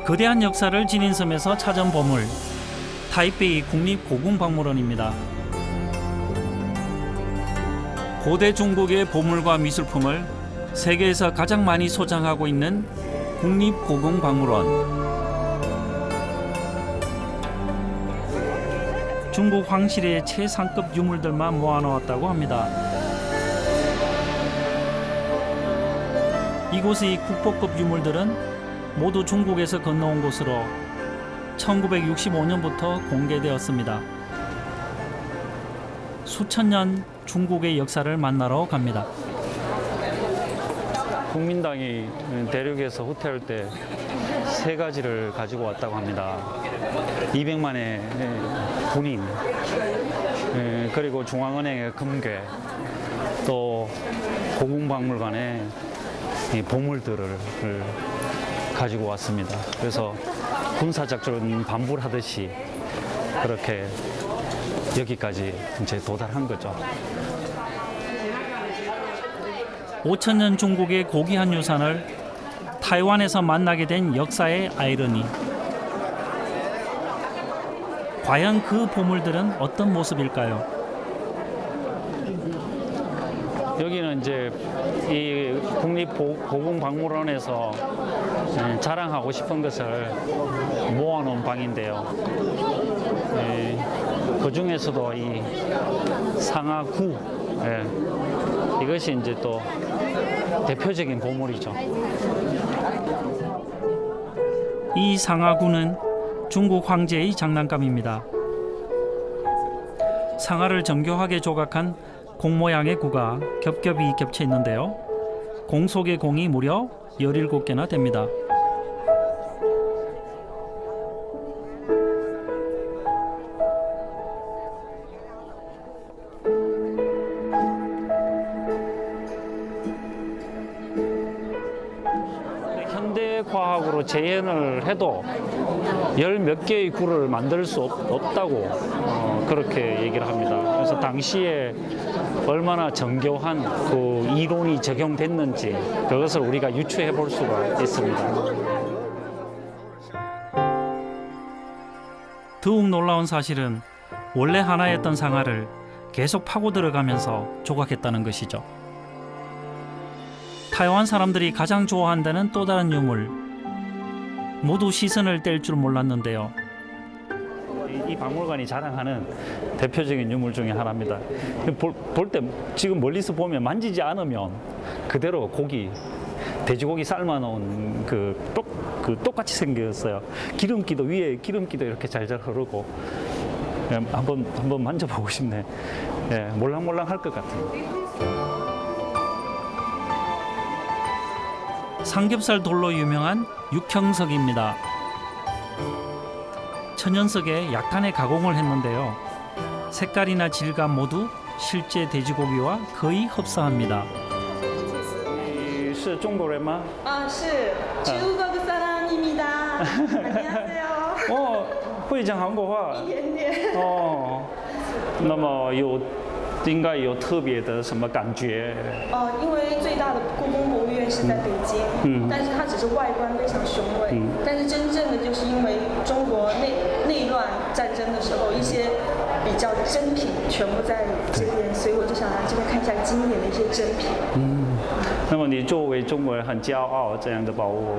거대한 역사를 지닌 섬에서 찾은 보물, 타이베이 국립고궁박물원입니다. 고대 중국의 보물과 미술품을 세계에서 가장 많이 소장하고 있는 국립고궁박물원. 중국 황실의 최상급 유물들만 모아놓았다고 합니다. 이곳의 국보급 유물들은 모두 중국에서 건너온 곳으로 1965년부터 공개되었습니다. 수천 년 중국의 역사를 만나러 갑니다. 국민당이 대륙에서 후퇴할 때 세 가지를 가지고 왔다고 합니다. 200만의 군인, 그리고 중앙은행의 금괴, 또 고궁박물관의 보물들을 가지고 왔습니다. 그래서 군사작전 반불하듯이 그렇게 여기까지 이제 도달한 거죠. 5천년 중국의 고귀한 유산을 타이완에서 만나게 된 역사의 아이러니. 과연 그 보물들은 어떤 모습일까요? 여기는 이제 이 국립고궁박물원에서 자랑하고 싶은 것을 모아놓은 방인데요. 그 중에서도 이 상하구, 이것이 이제 또 대표적인 보물이죠. 이 상하구는 중국 황제의 장난감입니다. 상하를 정교하게 조각한 공 모양의 구가 겹겹이 겹쳐 있는데요. 공 속의 공이 무려 17개나 됩니다. 현대 과학으로 재현을 해도 열 몇 개의 구를 만들 수 없다고 그렇게 얘기를 합니다. 그래서 당시에 얼마나 정교한 그 이론이 적용됐는지 그것을 우리가 유추해 볼 수가 있습니다. 더욱 놀라운 사실은 원래 하나였던 상하를 계속 파고 들어가면서 조각했다는 것이죠. 타이완 사람들이 가장 좋아한다는 또 다른 유물, 모두 시선을 뗄 줄 몰랐는데요. 이 박물관이 자랑하는 대표적인 유물 중에 하나입니다. 볼 때 지금 멀리서 보면 만지지 않으면 그대로 고기, 돼지고기 삶아놓은 똑같이 생겼어요. 기름기도 위에 기름기도 이렇게 잘잘 흐르고 한번 만져보고 싶네. 몰랑몰랑 할 것 같아요. 삼겹살 돌로 유명한 육형석입니다. 천연석에 약간의 가공을 했는데요. 색깔이나 질감 모두 실제 돼지고기와 거의 흡사합니다. 是中国人吗?是中国사람입니다. 안녕하세요. 会讲韩国话. 一点点. 那么应该有特别的什么感觉？因为最大的故宫博物院是在北京，但是它只是外观非常雄伟，但是真正的就是因为中国内乱战争的时候，一些比较珍品全部在这边，所以我就想来这边看一下经典的一些珍品。那么你作为中国人很骄傲这样的宝物？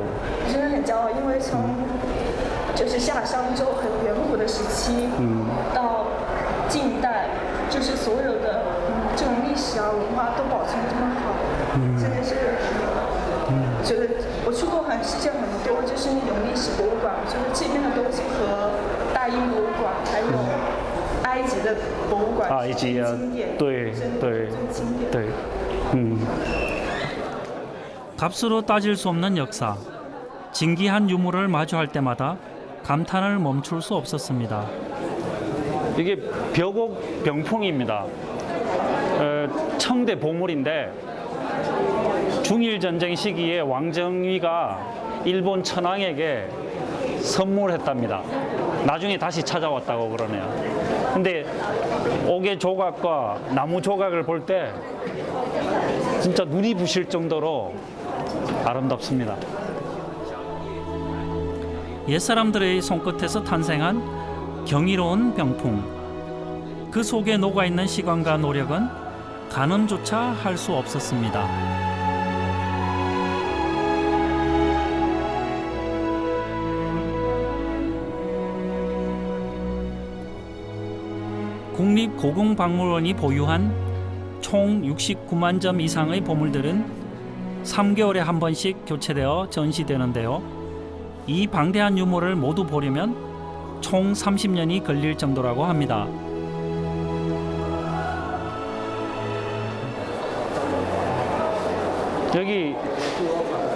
真的很骄傲，因为从就是夏商周很远古的时期，到近代。就是所有的这种历史啊文化都保存得这么好，真的是觉得我去过世界很多就是那种历史博物馆，我觉得这边的东西和大英博物馆还有埃及的博物馆以及经典，对，값으로 따질 수 없는 역사, 진기한 유물을 마주할 때마다 감탄을 멈출 수 없었습니다. 이게 벽옥 병풍입니다. 청대 보물인데 중일 전쟁 시기에 왕정위가 일본 천황에게 선물했답니다. 나중에 다시 찾아왔다고 그러네요. 근데 옥의 조각과 나무 조각을 볼 때 진짜 눈이 부실 정도로 아름답습니다. 옛사람들의 손끝에서 탄생한 경이로운 병풍. 그 속에 녹아있는 시간과 노력은 가늠조차 할 수 없었습니다. 국립고궁박물원이 보유한 총 69만 점 이상의 보물들은 3개월에 한 번씩 교체되어 전시되는데요. 이 방대한 유물을 모두 보려면 총 30년이 걸릴 정도라고 합니다. 여기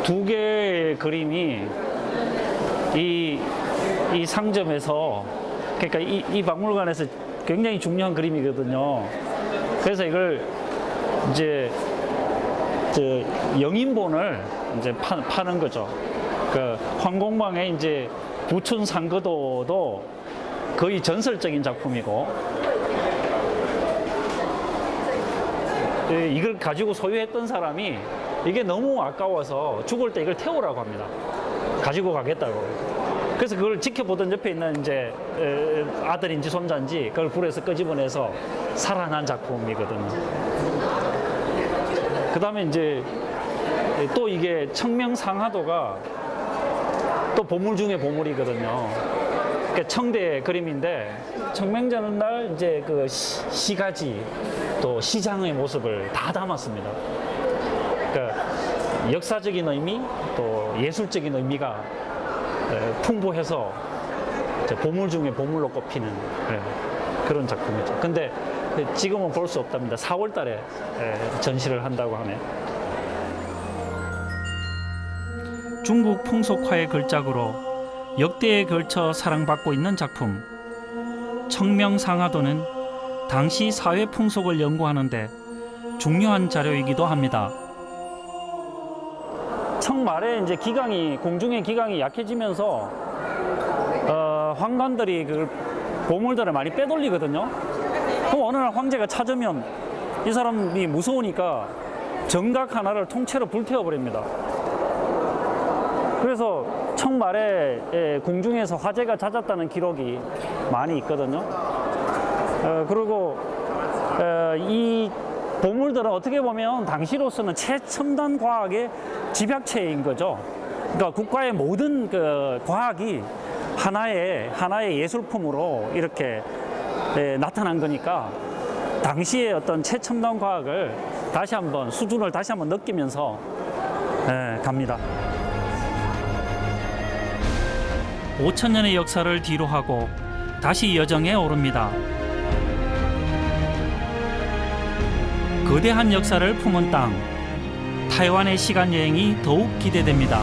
두 개의 그림이 이 상점에서, 그러니까 이 박물관에서 굉장히 중요한 그림이거든요. 그래서 이걸 이제 영인본을 이제 파는 거죠. 그 황공방에 이제 부춘 상거도도 거의 전설적인 작품이고, 이걸 가지고 소유했던 사람이 이게 너무 아까워서 죽을 때 이걸 태우라고 합니다. 가지고 가겠다고. 그래서 그걸 지켜보던 옆에 있는 이제 아들인지 손자인지 그걸 불에서 끄집어내서 살아난 작품이거든요. 그 다음에 이제 또 이게 청명상하도가 또 보물 중에 보물이거든요. 그러니까 청대 그림인데 청명전 날 이제 그 시가지 또 시장의 모습을 다 담았습니다. 그러니까 역사적인 의미 또 예술적인 의미가 풍부해서 보물 중에 보물로 꼽히는 그런 작품이죠. 근데 지금은 볼 수 없답니다. 4월 달에 전시를 한다고 하네요. 중국 풍속화의 걸작으로 역대에 걸쳐 사랑받고 있는 작품. 청명상하도는 당시 사회 풍속을 연구하는 데 중요한 자료이기도 합니다. 청말에 이제 공중의 기강이 약해지면서 황관들이 그 보물들을 많이 빼돌리거든요. 그럼 어느 날 황제가 찾으면 이 사람이 무서우니까 정각 하나를 통째로 불태워버립니다. 그래서 청말에 궁중에서 화재가 잦았다는 기록이 많이 있거든요. 그리고 이 보물들은 어떻게 보면 당시로서는 최첨단 과학의 집약체인 거죠. 그러니까 국가의 모든 그 과학이 하나의 예술품으로 이렇게 나타난 거니까 당시의 어떤 최첨단 과학을 수준을 다시 한번 느끼면서 갑니다. 5,000년의 역사를 뒤로하고 다시 여정에 오릅니다. 거대한 역사를 품은 땅, 타이완의 시간 여행이 더욱 기대됩니다.